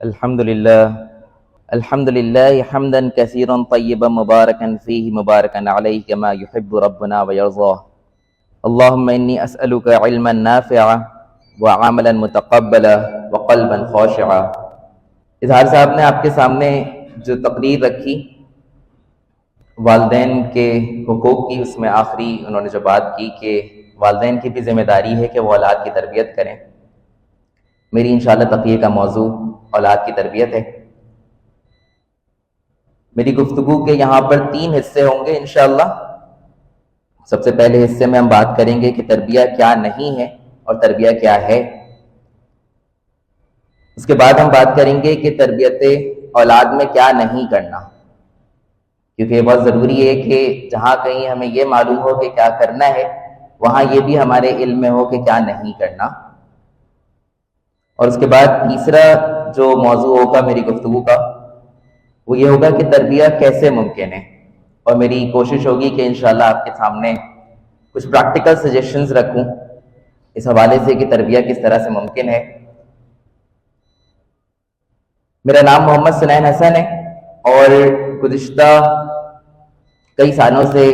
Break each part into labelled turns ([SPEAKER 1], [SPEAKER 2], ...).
[SPEAKER 1] الحمد لله حمدا كثيرا طيبا مباركا فيه مباركا عليه كما يحب ربنا ويرضى. اللهم إني أسألك علما نافعا وعملا متقبلا وقلبا خاشعا. اظہار صاحب نے آپ کے سامنے جو تقریر رکھی والدین کے حقوق کی، اس میں آخری انہوں نے جو بات کی کہ والدین کی بھی ذمہ داری ہے کہ وہ اولاد کی تربیت کریں. میری انشاءاللہ تقریر کا موضوع اولاد کی تربیت ہے. میری گفتگو کے یہاں پر 3 حصے ہوں گے انشاءاللہ. سب سے پہلے حصے میں ہم بات کریں گے کہ تربیہ کیا نہیں ہے اور تربیہ کیا ہے. اس کے بعد ہم بات کریں گے کہ تربیت اولاد میں کیا نہیں کرنا، کیونکہ یہ بہت ضروری ہے کہ جہاں کہیں ہمیں یہ معلوم ہو کہ کیا کرنا ہے، وہاں یہ بھی ہمارے علم میں ہو کہ کیا نہیں کرنا. اور اس کے بعد تیسرا جو موضوع ہوگا میری گفتگو کا وہ یہ ہوگا کہ تربیہ کیسے ممکن ہے، اور میری کوشش ہوگی کہ انشاءاللہ آپ کے سامنے کچھ پریکٹیکل سجیشنز رکھوں اس حوالے سے کہ تربیہ کس طرح سے ممکن ہے. میرا نام محمد سنین حسن ہے اور گزشتہ کئی سالوں سے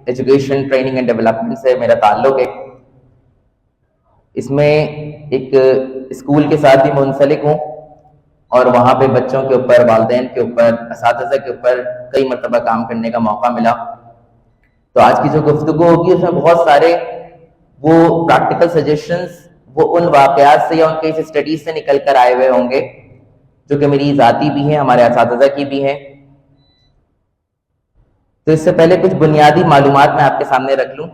[SPEAKER 1] ایجوکیشن ٹریننگ اینڈ ڈیولپمنٹ سے میرا تعلق ہے. اس میں ایک اسکول کے ساتھ بھی منسلک ہوں اور وہاں پہ بچوں کے اوپر، والدین کے اوپر، اساتذہ کے اوپر کئی مرتبہ کام کرنے کا موقع ملا. تو آج کی جو گفتگو ہوگی اس میں بہت سارے وہ پریکٹیکل سجیشنز وہ ان واقعات سے یا ان کیس اسٹڈیز سے نکل کر آئے ہوئے ہوں گے جو کہ میری ذاتی بھی ہیں، ہمارے اساتذہ کی بھی ہیں. تو اس سے پہلے کچھ بنیادی معلومات میں آپ کے سامنے رکھ لوں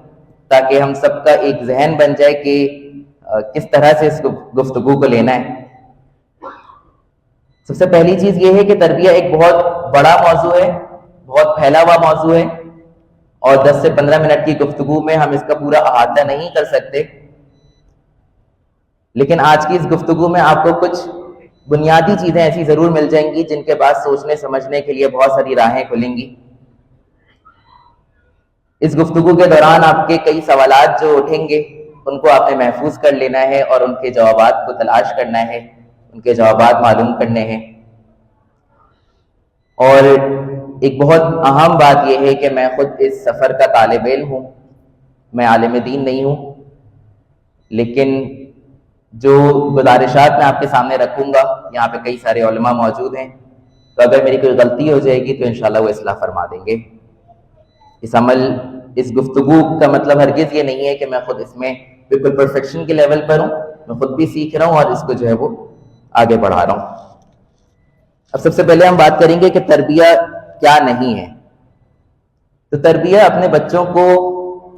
[SPEAKER 1] تاکہ ہم سب کا ایک ذہن بن جائے کہ کس طرح سے اس گفتگو کو لینا ہے. سب سے پہلی چیز یہ ہے کہ تربیہ ایک بہت بڑا موضوع ہے، بہت پھیلا ہوا موضوع ہے، اور 10 سے 15 منٹ کی گفتگو میں ہم اس کا پورا احاطہ نہیں کر سکتے. لیکن آج کی اس گفتگو میں آپ کو کچھ بنیادی چیزیں ایسی ضرور مل جائیں گی جن کے بعد سوچنے سمجھنے کے لیے بہت ساری راہیں کھلیں گی. اس گفتگو کے دوران آپ کے کئی سوالات جو اٹھیں گے ان کو آپ نے محفوظ کر لینا ہے اور ان کے جوابات کو تلاش کرنا ہے، ان کے جوابات معلوم کرنے ہیں. اور ایک بہت اہم بات یہ ہے کہ میں خود اس سفر کا طالب علم ہوں، میں عالم دین نہیں ہوں، لیکن جو گزارشات میں آپ کے سامنے رکھوں گا، یہاں پہ کئی سارے علماء موجود ہیں، تو اگر میری کوئی غلطی ہو جائے گی تو انشاءاللہ وہ اصلاح فرما دیں گے. اس گفتگو کا مطلب ہرگز یہ نہیں ہے کہ میں خود اس میں بالکل پرفیکشن کے لیول پر ہوں، میں خود بھی سیکھ رہا ہوں اور اس کو جو ہے وہ آگے بڑھا رہا ہوں. اب سب سے پہلے ہم بات کریں گے کہ تربیہ کیا نہیں ہے. تو تربیہ اپنے بچوں کو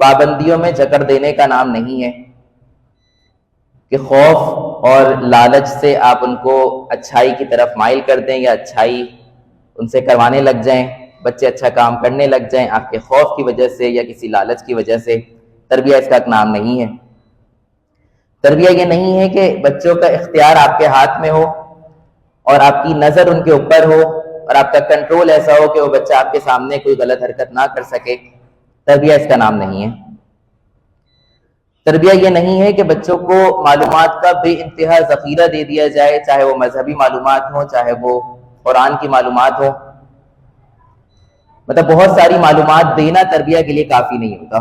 [SPEAKER 1] پابندیوں میں جکڑ دینے کا نام نہیں ہے کہ خوف اور لالچ سے آپ ان کو اچھائی کی طرف مائل کر دیں یا اچھائی ان سے کروانے لگ جائیں، بچے اچھا کام کرنے لگ جائیں آپ کے خوف کی وجہ سے یا کسی لالچ کی وجہ سے. تربیہ اس کا ایک نام نہیں ہے. تربیہ یہ نہیں ہے کہ بچوں کا اختیار آپ کے ہاتھ میں ہو اور آپ کی نظر ان کے اوپر ہو اور آپ کا کنٹرول ایسا ہو کہ وہ بچہ آپ کے سامنے کوئی غلط حرکت نہ کر سکے. تربیہ اس کا نام نہیں ہے. تربیہ یہ نہیں ہے کہ بچوں کو معلومات کا بے انتہا ذخیرہ دے دیا جائے، چاہے وہ مذہبی معلومات ہوں، چاہے وہ قرآن کی معلومات ہوں. مطلب بہت ساری معلومات دینا تربیہ کے لیے کافی نہیں ہوتا.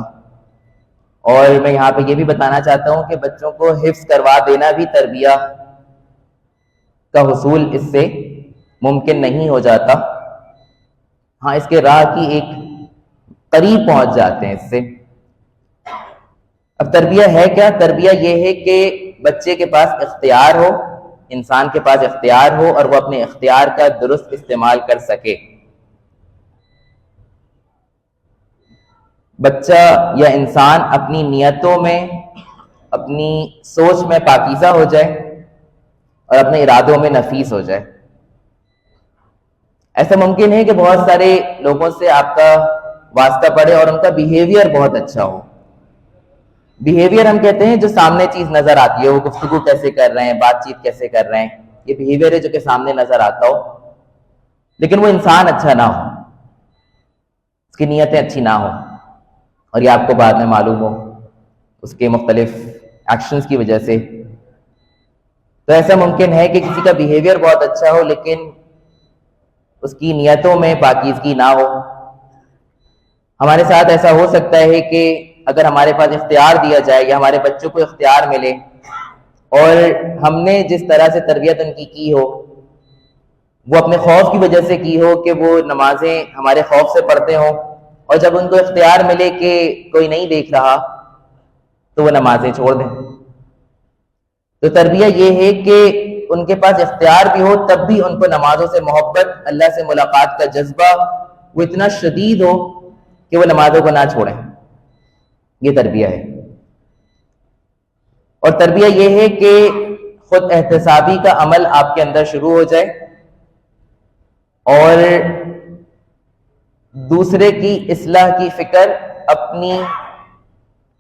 [SPEAKER 1] اور میں یہاں پہ یہ بھی بتانا چاہتا ہوں کہ بچوں کو حفظ کروا دینا بھی تربیہ کا حصول اس سے ممکن نہیں ہو جاتا. ہاں، اس کے راہ کی ایک قریب پہنچ جاتے ہیں اس سے. اب تربیہ ہے کیا؟ تربیہ یہ ہے کہ بچے کے پاس اختیار ہو، انسان کے پاس اختیار ہو اور وہ اپنے اختیار کا درست استعمال کر سکے. بچہ یا انسان اپنی نیتوں میں، اپنی سوچ میں پاکیزہ ہو جائے اور اپنے ارادوں میں نفیس ہو جائے. ایسا ممکن ہے کہ بہت سارے لوگوں سے آپ کا واسطہ پڑے اور ان کا بیہیویئر بہت اچھا ہو. بیہیویئر ہم کہتے ہیں جو سامنے چیز نظر آتی ہے، وہ گفتگو کیسے کر رہے ہیں، بات چیت کیسے کر رہے ہیں، یہ بیہیویئر ہے جو کہ سامنے نظر آتا ہو، لیکن وہ انسان اچھا نہ ہو، اس کی نیتیں اچھی نہ ہو اور یہ آپ کو بعد میں معلوم ہو اس کے مختلف ایکشنز کی وجہ سے. تو ایسا ممکن ہے کہ کسی کا بیہیویئر بہت اچھا ہو لیکن اس کی نیتوں میں پاکیزگی نہ ہو. ہمارے ساتھ ایسا ہو سکتا ہے کہ اگر ہمارے پاس اختیار دیا جائے یا ہمارے بچوں کو اختیار ملے اور ہم نے جس طرح سے تربیت ان کی ہو وہ اپنے خوف کی وجہ سے کی ہو کہ وہ نمازیں ہمارے خوف سے پڑھتے ہوں، اور جب ان کو اختیار ملے کہ کوئی نہیں دیکھ رہا تو وہ نمازیں چھوڑ دیں. تو تربیہ یہ ہے کہ ان کے پاس اختیار بھی ہو تب بھی ان کو نمازوں سے محبت، اللہ سے ملاقات کا جذبہ وہ اتنا شدید ہو کہ وہ نمازوں کو نہ چھوڑیں. یہ تربیہ ہے. اور تربیہ یہ ہے کہ خود احتسابی کا عمل آپ کے اندر شروع ہو جائے اور دوسرے کی اصلاح کی فکر اپنی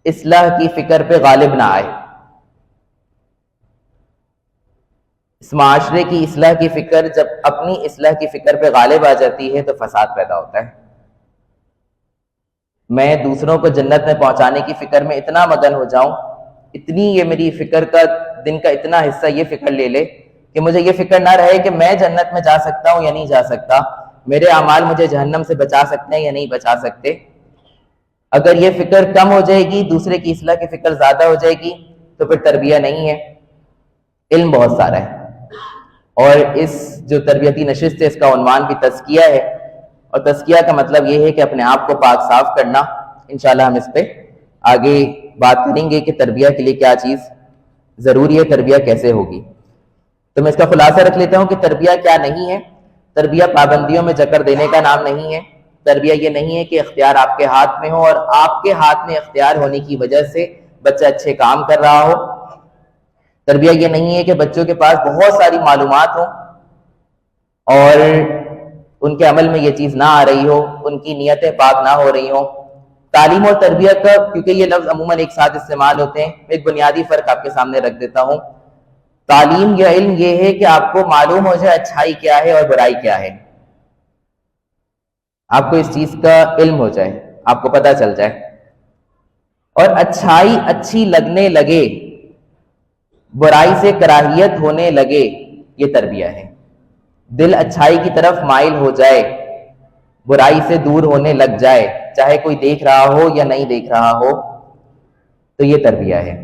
[SPEAKER 1] اصلاح کی فکر پہ غالب نہ آئے. اس معاشرے کی اصلاح کی فکر جب اپنی اصلاح کی فکر پہ غالب آ جاتی ہے تو فساد پیدا ہوتا ہے. میں دوسروں کو جنت میں پہنچانے کی فکر میں اتنا مگن ہو جاؤں، اتنی یہ میری فکر کا دن کا اتنا حصہ یہ فکر لے لے کہ مجھے یہ فکر نہ رہے کہ میں جنت میں جا سکتا ہوں یا نہیں جا سکتا، میرے اعمال مجھے جہنم سے بچا سکتے ہیں یا نہیں بچا سکتے. اگر یہ فکر کم ہو جائے گی، دوسرے کی اصلاح کی فکر زیادہ ہو جائے گی تو پھر تربیہ نہیں ہے. علم بہت سارا ہے اور اس جو تربیتی نشست ہے اس کا عنوان بھی تزکیہ ہے، اور تزکیہ کا مطلب یہ ہے کہ اپنے آپ کو پاک صاف کرنا. انشاءاللہ ہم اس پہ آگے بات کریں گے کہ تربیہ کے لیے کیا چیز ضروری ہے، تربیہ کیسے ہوگی. تو میں اس کا خلاصہ رکھ لیتا ہوں کہ تربیہ کیا نہیں ہے. تربیہ پابندیوں میں جکڑ دینے کا نام نہیں ہے. تربیہ یہ نہیں ہے کہ اختیار آپ کے ہاتھ میں ہو اور آپ کے ہاتھ میں اختیار ہونے کی وجہ سے بچہ اچھے کام کر رہا ہو. تربیہ یہ نہیں ہے کہ بچوں کے پاس بہت ساری معلومات ہوں اور ان کے عمل میں یہ چیز نہ آ رہی ہو، ان کی نیتیں پاک نہ ہو رہی ہوں. تعلیم اور تربیت کا کیونکہ یہ لفظ عموماً ایک ساتھ استعمال ہوتے ہیں، میں ایک بنیادی فرق آپ کے سامنے رکھ دیتا ہوں. تعلیم یا علم یہ ہے کہ آپ کو معلوم ہو جائے اچھائی کیا ہے اور برائی کیا ہے، آپ کو اس چیز کا علم ہو جائے، آپ کو پتہ چل جائے اور اچھائی اچھی لگنے لگے، برائی سے کراہیت ہونے لگے. یہ تربیہ ہے. دل اچھائی کی طرف مائل ہو جائے، برائی سے دور ہونے لگ جائے، چاہے کوئی دیکھ رہا ہو یا نہیں دیکھ رہا ہو، تو یہ تربیہ ہے.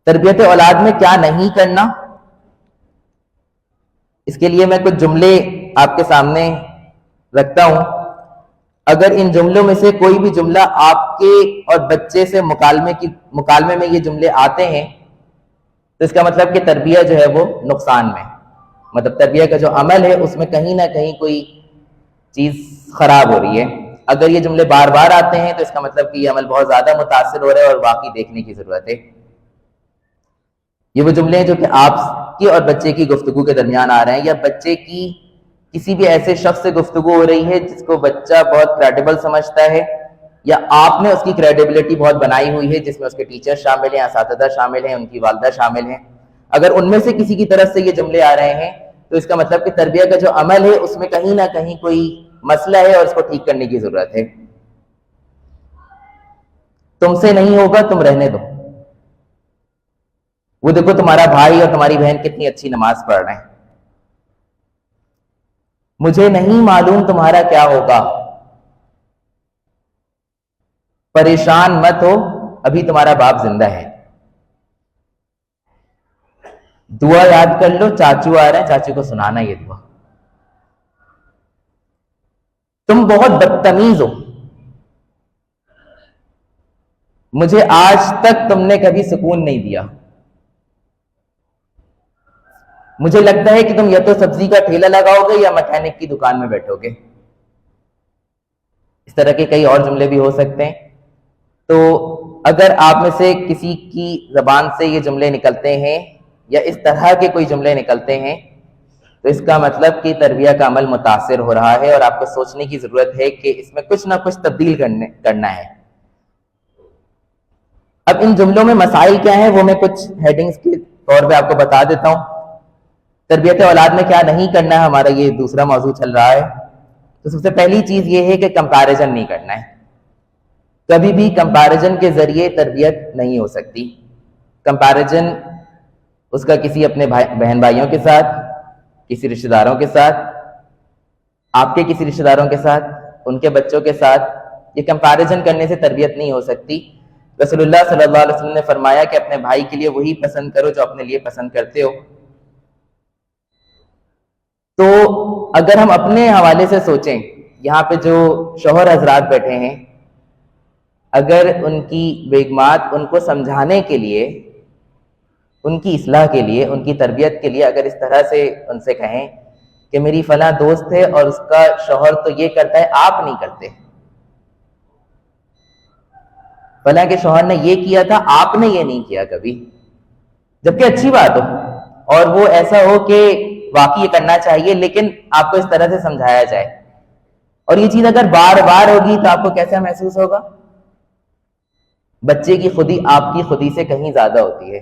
[SPEAKER 1] تربیت اولاد میں کیا نہیں کرنا، اس کے لیے میں کچھ جملے آپ کے سامنے رکھتا ہوں. اگر ان جملوں میں سے کوئی بھی جملہ آپ کے اور بچے سے مکالمے میں یہ جملے آتے ہیں تو اس کا مطلب کہ تربیہ جو ہے وہ نقصان میں، مطلب تربیہ کا جو عمل ہے اس میں کہیں نہ کہیں کوئی چیز خراب ہو رہی ہے. اگر یہ جملے بار بار آتے ہیں تو اس کا مطلب کہ یہ عمل بہت زیادہ متاثر ہو رہا ہے اور واقعی دیکھنے کی ضرورت ہے. یہ وہ جملے ہیں جو کہ آپ کی اور بچے کی گفتگو کے درمیان آ رہے ہیں، یا بچے کی کسی بھی ایسے شخص سے گفتگو ہو رہی ہے جس کو بچہ بہت کریڈیبل سمجھتا ہے، یا آپ نے اس کی کریڈیبلٹی بہت بنائی ہوئی ہے جس میں اس کے ٹیچر شامل ہیں، اساتذہ شامل ہیں، ان کی والدہ شامل ہیں. اگر ان میں سے کسی کی طرف سے یہ جملے آ رہے ہیں تو اس کا مطلب کہ تربیہ کا جو عمل ہے اس میں کہیں نہ کہیں کوئی مسئلہ ہے اور اس کو ٹھیک کرنے کی ضرورت ہے. تم سے نہیں ہوگا، تم رہنے دو. وہ دیکھو تمہارا بھائی اور تمہاری بہن کتنی اچھی نماز پڑھ رہے ہیں، مجھے نہیں معلوم تمہارا کیا ہوگا، پریشان مت ہو، ابھی تمہارا باپ زندہ ہے. دعا یاد کر لو، چاچو آ رہے ہیں، چاچو کو سنانا یہ دعا. تم بہت بدتمیز ہو، مجھے آج تک تم نے کبھی سکون نہیں دیا، مجھے لگتا ہے کہ تم یا تو سبزی کا ٹھیلا لگاؤ گے یا مکینک کی دکان میں بیٹھو گے. اس طرح کے کئی اور جملے بھی ہو سکتے ہیں. تو اگر آپ میں سے کسی کی زبان سے یہ جملے نکلتے ہیں یا اس طرح کے کوئی جملے نکلتے ہیں تو اس کا مطلب کہ تربیہ کا عمل متاثر ہو رہا ہے اور آپ کو سوچنے کی ضرورت ہے کہ اس میں کچھ نہ کچھ تبدیل کرنا ہے. اب ان جملوں میں مسائل کیا ہیں وہ میں کچھ ہیڈنگز کے طور پہ آپ کو بتا دیتا ہوں. تربیت اولاد میں کیا نہیں کرنا ہے، ہمارا یہ دوسرا موضوع چل رہا ہے. تو سب سے پہلی چیز یہ ہے کہ کمپیریزن نہیں کرنا ہے. کبھی بھی کمپیریزن کے ذریعے تربیت نہیں ہو سکتی. کمپیریزن اس کا کسی اپنے بہن بھائیوں کے ساتھ، کسی رشتہ داروں کے ساتھ، آپ کے کسی رشتہ داروں کے ساتھ، ان کے بچوں کے ساتھ، یہ کمپیریزن کرنے سے تربیت نہیں ہو سکتی. رسول اللہ صلی اللہ علیہ وسلم نے فرمایا کہ اپنے بھائی کے لیے وہی پسند کرو جو اپنے لیے پسند کرتے ہو. تو اگر ہم اپنے حوالے سے سوچیں، یہاں پہ جو شوہر حضرات بیٹھے ہیں، اگر ان کی بیگمات ان کو سمجھانے کے لیے، ان کی اصلاح کے لیے، ان کی تربیت کے لیے اگر اس طرح سے ان سے کہیں کہ میری فلاں دوست ہے اور اس کا شوہر تو یہ کرتا ہے، آپ نہیں کرتے، فلاں کے شوہر نے یہ کیا تھا، آپ نے یہ نہیں کیا کبھی، جبکہ اچھی بات ہو اور وہ ایسا ہو کہ واقعی یہ کرنا چاہیے، لیکن آپ کو اس طرح سے سمجھایا جائے. اور یہ چیز اگر بار بار ہوگی تو آپ کو کیسا محسوس ہوگا؟ بچے کی خودی آپ کی خودی سے کہیں زیادہ ہوتی ہے،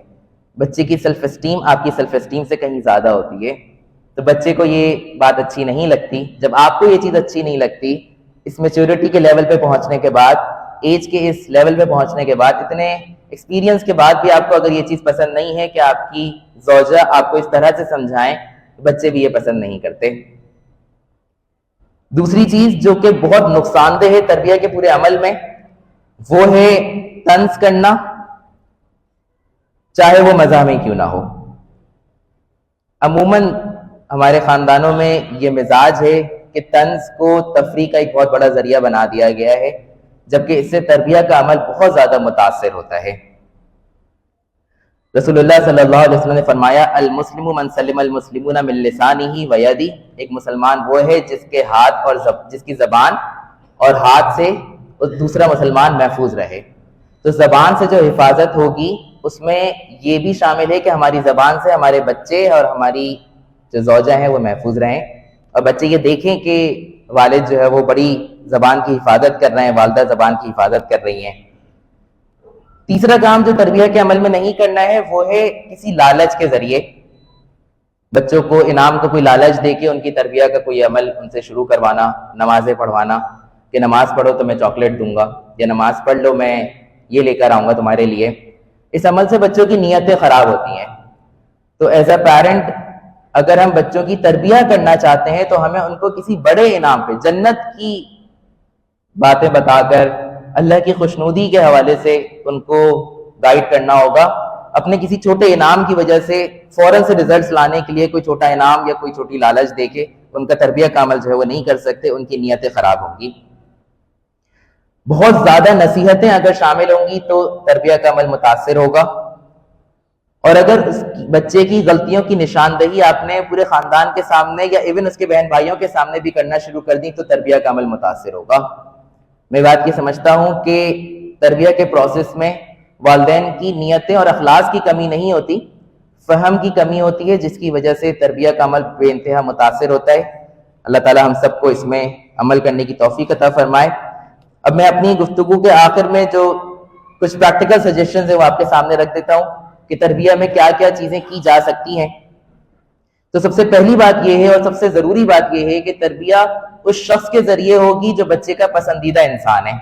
[SPEAKER 1] بچے کی سیلف اسٹیم آپ کی سیلف اسٹیم سے کہیں زیادہ ہوتی ہے. تو بچے کو یہ بات اچھی نہیں لگتی. جب آپ کو یہ چیز اچھی نہیں لگتی، اس میچورٹی کے لیول پہ پہنچنے کے بعد، ایج کے اس لیول پہ پہنچنے کے بعد، اتنے ایکسپیرینس کے بعد بھی آپ کو اگر یہ چیز پسند نہیں ہے کہ آپ کی زوجہ آپ کو اس طرح سے سمجھائیں، تو بچے بھی یہ پسند نہیں کرتے. دوسری چیز جو کہ بہت نقصان دہ ہے تربیت کے پورے عمل میں، وہ ہے طنز کرنا، چاہے وہ مزاح میں کیوں نہ ہو. عموماً ہمارے خاندانوں میں یہ مزاج ہے کہ طنز کو تفریح کا ایک بہت بڑا ذریعہ بنا دیا گیا ہے، جبکہ اس سے تربیت کا عمل بہت زیادہ متاثر ہوتا ہے. رسول اللہ صلی اللہ علیہ وسلم نے فرمایا، المسلم من سلم المسلمون من لسانہ و یدہ، ایک مسلمان وہ ہے جس کے ہاتھ اور جس کی زبان اور ہاتھ سے دوسرا مسلمان محفوظ رہے. تو زبان سے جو حفاظت ہوگی اس میں یہ بھی شامل ہے کہ ہماری زبان سے ہمارے بچے اور ہماری جو زوجہ ہیں وہ محفوظ رہیں، اور بچے یہ دیکھیں کہ والد جو ہے وہ بڑی زبان کی حفاظت کر رہے ہیں، والدہ زبان کی حفاظت کر رہی ہیں. تیسرا کام جو تربیت کے عمل میں نہیں کرنا ہے وہ ہے کسی لالچ کے ذریعے بچوں کو انعام کو کوئی لالچ دے کے ان کی تربیت کا کوئی عمل ان سے شروع کروانا. نمازیں پڑھوانا کہ نماز پڑھو تو میں چاکلیٹ دوں گا، یا نماز پڑھ لو میں یہ لے کر آؤں گا تمہارے لیے. اس عمل سے بچوں کی نیتیں خراب ہوتی ہیں. تو ایز اے پیرنٹ اگر ہم بچوں کی تربیت کرنا چاہتے ہیں تو ہمیں ان کو کسی بڑے انعام پہ، جنت کی باتیں بتا کر، اللہ کی خوشنودی کے حوالے سے ان کو گائیڈ کرنا ہوگا. اپنے کسی چھوٹے انعام کی وجہ سے فوراً سے ریزلٹس لانے کے لیے کوئی چھوٹا انعام یا کوئی چھوٹی لالچ دے کے ان کا تربیت کا عمل جو ہے وہ نہیں کر سکتے، ان کی نیتیں خراب ہوں گی. بہت زیادہ نصیحتیں اگر شامل ہوں گی تو تربیت کا عمل متاثر ہوگا. اور اگر اس بچے کی غلطیوں کی نشاندہی آپ نے پورے خاندان کے سامنے یا ایون اس کے بہن بھائیوں کے سامنے بھی کرنا شروع کر دی تو تربیت کا عمل متاثر ہوگا. میں بات یہ سمجھتا ہوں کہ تربیت کے پروسیس میں والدین کی نیتیں اور اخلاص کی کمی نہیں ہوتی، فہم کی کمی ہوتی ہے، جس کی وجہ سے تربیت کا عمل بے انتہا متاثر ہوتا ہے. اللہ تعالی ہم سب کو اس میں عمل کرنے کی توفیق عطا فرمائے. اب میں اپنی گفتگو کے آخر میں جو کچھ پریکٹیکل سجیشنز ہیں وہ آپ کے سامنے رکھ دیتا ہوں کہ تربیت میں کیا کیا چیزیں کی جا سکتی ہیں. تو سب سے پہلی بات یہ ہے اور سب سے ضروری بات یہ ہے کہ تربیت اس شخص کے ذریعے ہوگی جو بچے کا پسندیدہ انسان ہے.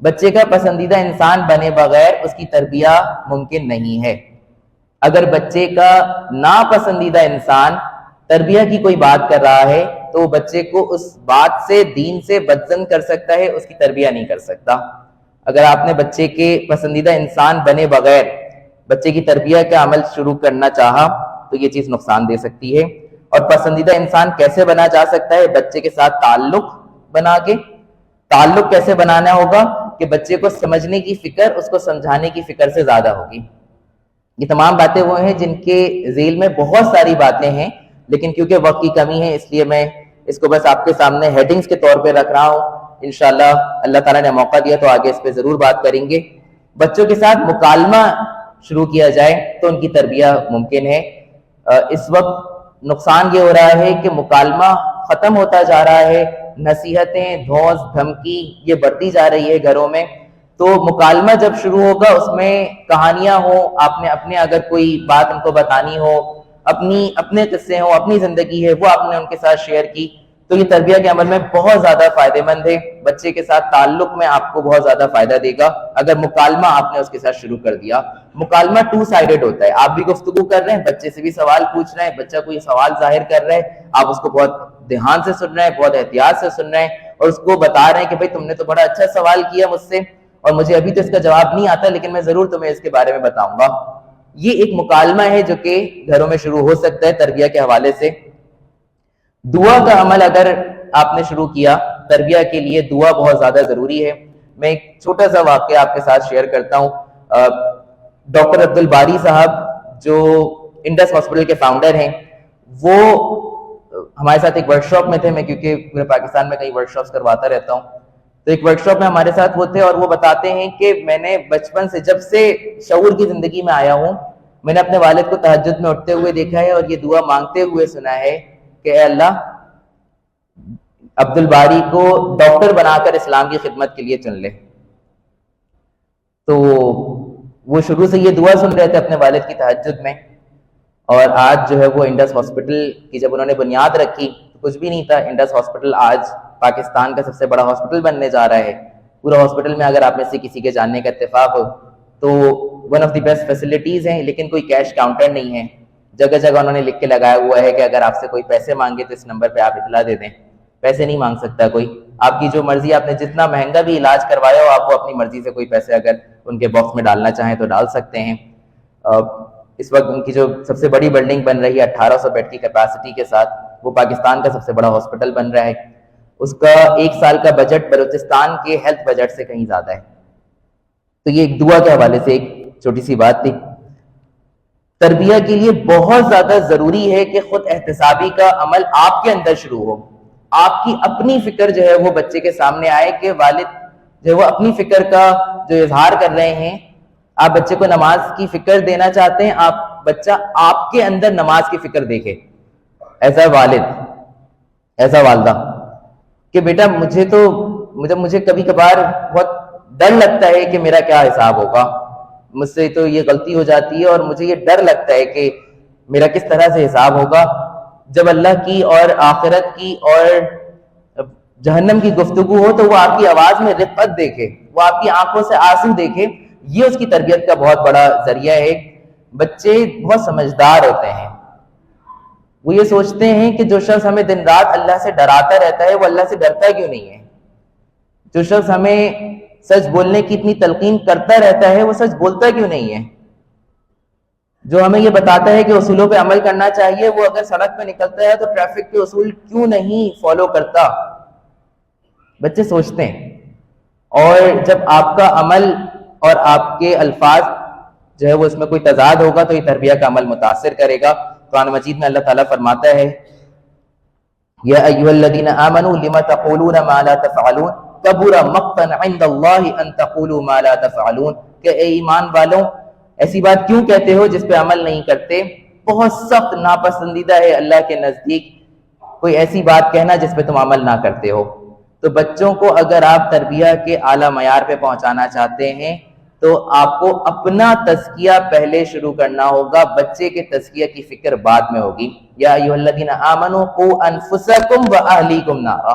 [SPEAKER 1] بچے کا پسندیدہ انسان بنے بغیر اس کی تربیت ممکن نہیں ہے. اگر بچے کا ناپسندیدہ انسان تربیت کی کوئی بات کر رہا ہے تو بچے کو اس بات سے، دین سے بدظن کر سکتا ہے، اس کی تربیت نہیں کر سکتا. اگر آپ نے بچے کے پسندیدہ انسان بنے بغیر بچے کی تربیت کا عمل شروع کرنا چاہا تو یہ چیز نقصان دے سکتی ہے. اور پسندیدہ انسان کیسے بنا جا سکتا ہے؟ بچے کے ساتھ تعلق بنا کے. تعلق کیسے بنانا ہوگا کہ بچے کو سمجھنے کی فکر، اس کو سمجھانے کی فکر سے زیادہ ہوگی. یہ تمام باتیں وہ ہیں جن کے ذیل میں بہت ساری باتیں ہیں، لیکن کیونکہ وقت کی کمی ہے اس لیے میں اس کو بس آپ کے سامنے ہیڈنگز کے طور پہ رکھ رہا ہوں. انشاءاللہ اللہ تعالیٰ نے موقع دیا تو آگے اس پہ ضرور بات کریں گے. بچوں کے ساتھ مکالمہ شروع کیا جائے تو ان کی تربیت ممکن ہے. اس وقت نقصان یہ ہو رہا ہے کہ مکالمہ ختم ہوتا جا رہا ہے، نصیحتیں، دھوس، دھمکی یہ بڑھتی جا رہی ہے گھروں میں. تو مکالمہ جب شروع ہوگا اس میں کہانیاں ہوں، آپ نے اپنے اگر کوئی بات ان کو بتانی ہو، اپنے قصے ہوں، اپنی زندگی ہے وہ آپ نے ان کے ساتھ شیئر کی تو یہ تربیہ کے عمل میں بہت زیادہ فائدہ مند ہے، بچے کے ساتھ تعلق میں آپ کو بہت زیادہ فائدہ دے گا اگر مکالمہ آپ نے اس کے ساتھ شروع کر دیا۔ مکالمہ ٹو سائیڈڈ ہوتا ہے، آپ بھی گفتگو کر رہے ہیں، بچے سے بھی سوال پوچھ رہے ہیں، بچہ کوئی سوال ظاہر کر رہا ہے، آپ اس کو بہت دھیان سے سن رہے ہیں، بہت احتیاط سے سن رہے ہیں، اور اس کو بتا رہے ہیں کہ بھائی تم نے تو بڑا اچھا سوال کیا مجھ سے، اور مجھے ابھی تو اس کا جواب نہیں آتا، لیکن میں ضرور تمہیں اس کے بارے میں بتاؤں گا۔ یہ ایک مکالمہ ہے جو کہ گھروں میں شروع ہو سکتا ہے تربیہ کے حوالے سے۔ دعا کا عمل اگر آپ نے شروع کیا، تربیہ کے لیے دعا بہت زیادہ ضروری ہے۔ میں ایک چھوٹا سا واقعہ آپ کے ساتھ شیئر کرتا ہوں۔ ڈاکٹر عبد الباری صاحب جو انڈس ہاسپٹل کے فاؤنڈر ہیں، وہ ہمارے ساتھ ایک ورک شاپ میں تھے، میں کیونکہ پورے پاکستان میں کئی ورک شاپس کرواتا رہتا ہوں، تو ایک ورک شاپ میں ہمارے ساتھ وہ تھے، اور وہ بتاتے ہیں کہ میں نے بچپن سے جب سے شعور کی زندگی میں آیا ہوں، میں نے اپنے والد کو تہجد میں اٹھتے ہوئے دیکھا ہے اور یہ دعا مانگتے ہوئے سنا ہے کہ اے اللہ عبد الباری کو ڈاکٹر بنا کر اسلام کی خدمت کے لیے چن لے۔ تو وہ شروع سے یہ دعا سن رہے تھے اپنے والد کی تہجد میں، اور آج جو ہے وہ انڈس ہاسپٹل کی جب انہوں نے بنیاد رکھی تو کچھ بھی نہیں تھا۔ انڈس ہاسپٹل آج پاکستان کا سب سے بڑا ہاسپٹل بننے جا رہا ہے۔ پورا ہاسپٹل میں اگر آپ میں سے کسی کے جاننے کا اتفاق ہو تو one of the best facilities ہیں، لیکن کوئی کیش کاؤنٹر نہیں ہے۔ جگہ جگہ انہوں نے لکھ کے لگایا ہوا ہے کہ اگر آپ سے کوئی پیسے مانگے تو اس نمبر پہ آپ اطلاع دے دیں۔ پیسے نہیں مانگ سکتا کوئی، آپ کی جو مرضی، آپ نے جتنا مہنگا بھی علاج کروایا ہو، آپ کو اپنی مرضی سے کوئی پیسے اگر ان کے باکس میں ڈالنا چاہیں تو ڈال سکتے ہیں۔ اس وقت ان کی جو سب سے بڑی بلڈنگ بن رہی ہے 1800 بیڈ کی کیپیسٹی کے ساتھ، وہ پاکستان کا سب سے بڑا ہاسپٹل بن رہا ہے۔ اس کا ایک سال کا بجٹ بلوچستان کے ہیلتھ بجٹ سے کہیں زیادہ ہے۔ تو یہ ایک دعا کے حوالے سے ایک چھوٹی سی بات تھی۔ تربیہ کے لیے بہت زیادہ ضروری ہے کہ خود احتسابی کا عمل آپ کے اندر شروع ہو، آپ کی اپنی فکر جو ہے وہ بچے کے سامنے آئے کہ والد جو ہے وہ اپنی فکر کا جو اظہار کر رہے ہیں۔ آپ بچے کو نماز کی فکر دینا چاہتے ہیں، بچہ آپ کے اندر نماز کی فکر دیکھے ایز اے والد، ایز اے والدہ، کہ بیٹا مجھے کبھی کبھار بہت ڈر لگتا ہے کہ میرا کیا حساب ہوگا، مجھ سے تو یہ غلطی ہو جاتی ہے اور مجھے یہ ڈر لگتا ہے کہ میرا کس طرح سے حساب ہوگا۔ جب اللہ کی اور آخرت کی اور جہنم کی گفتگو ہو تو وہ آپ کی آواز میں رقت دیکھے، وہ آپ کی آنکھوں سے آنسو دیکھے، یہ اس کی تربیت کا بہت بڑا ذریعہ ہے۔ بچے بہت سمجھدار ہوتے ہیں، وہ یہ سوچتے ہیں کہ جو شخص ہمیں دن رات اللہ سے ڈراتا رہتا ہے وہ اللہ سے ڈرتا کیوں نہیں ہے، جو شخص ہمیں سچ بولنے کی اتنی تلقین کرتا رہتا ہے وہ سچ بولتا کیوں نہیں ہے، جو ہمیں یہ بتاتا ہے کہ اصولوں پہ عمل کرنا چاہیے وہ اگر سڑک پہ نکلتا ہے تو ٹریفک کے اصول کیوں نہیں فالو کرتا۔ بچے سوچتے ہیں، اور جب آپ کا عمل اور آپ کے الفاظ جو ہے وہ اس میں کوئی تضاد ہوگا تو یہ تربیہ کا عمل متاثر کرے گا۔ قرآن مجید میں اللہ تعالیٰ فرماتا ہے یا ایھا الذین آمنوا لم تقولون ما لا تفعلون کبر مقتا عند اللہ ان تقولوا ما لا تفعلون، کہ اے ایمان والوں ایسی بات کیوں کہتے ہو جس پہ عمل نہیں کرتے، بہت سخت ناپسندیدہ ہے اللہ کے نزدیک کوئی ایسی بات کہنا جس پہ تم عمل نہ کرتے ہو۔ تو بچوں کو اگر آپ تربیہ کے اعلیٰ معیار پہ پہنچانا چاہتے ہیں تو آپ کو اپنا تزکیہ پہلے شروع کرنا ہوگا، بچے کے تزکیہ کی فکر بعد میں ہوگی۔ یا ایھا الذین آمنوا قوا انفسکم واہلیکم نارا،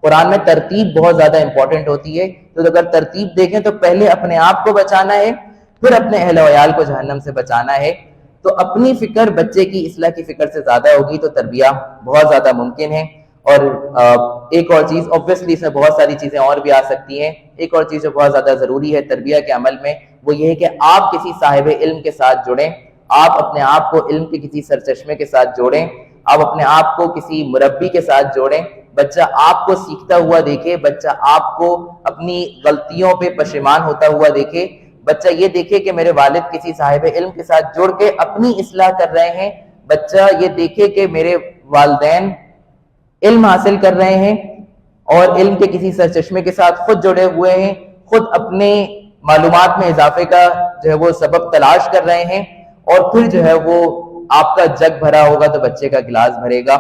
[SPEAKER 1] قرآن میں ترتیب بہت زیادہ امپورٹنٹ ہوتی ہے، تو اگر ترتیب دیکھیں تو پہلے اپنے آپ کو بچانا ہے، پھر اپنے اہل و عیال کو جہنم سے بچانا ہے۔ تو اپنی فکر بچے کی اصلاح کی فکر سے زیادہ ہوگی تو تربیہ بہت زیادہ ممکن ہے۔ اور ایک اور چیز، اوبویسلی اس میں بہت ساری چیزیں اور بھی آ سکتی ہیں، ایک اور چیز جو بہت زیادہ ضروری ہے تربیہ کے عمل میں وہ یہ ہے کہ آپ کسی صاحب علم کے ساتھ جڑیں، آپ اپنے آپ کو علم کے کسی سرچشمے کے ساتھ جوڑیں، آپ اپنے آپ کو کسی مربی کے ساتھ جوڑیں۔ بچہ آپ کو سیکھتا ہوا دیکھے، بچہ آپ کو اپنی غلطیوں پہ پشیمان ہوتا ہوا دیکھے، بچہ یہ دیکھے کہ میرے والد کسی صاحب علم کے ساتھ جڑ کے اپنی اصلاح کر رہے ہیں، بچہ یہ دیکھے کہ میرے والدین علم حاصل کر رہے ہیں اور علم کے کسی سرچشمے کے ساتھ خود جڑے ہوئے ہیں، خود اپنے معلومات میں اضافے کا جو ہے وہ سبب تلاش کر رہے ہیں، اور پھر جو ہے وہ آپ کا جگ بھرا ہوگا تو بچے کا گلاس بھرے گا۔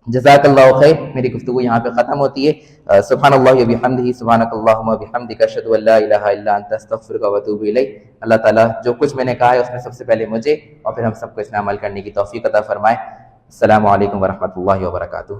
[SPEAKER 1] جزاک اللہ خیر، میری گفتگو یہاں پہ ختم ہوتی ہے۔ سبحان اللہ و بحمدہ، سبحانک اللہم و بحمدک، اشہد ان لا الہ الا انت، استغفرک و اتوب الیک۔ اللہ تعالیٰ جو کچھ میں نے کہا ہے اس میں سب سے پہلے مجھے اور پھر ہم سب کو اس میں عمل کرنے کی توفیق عطا فرمائے۔ السلام علیکم ورحمۃ اللہ وبرکاتہ۔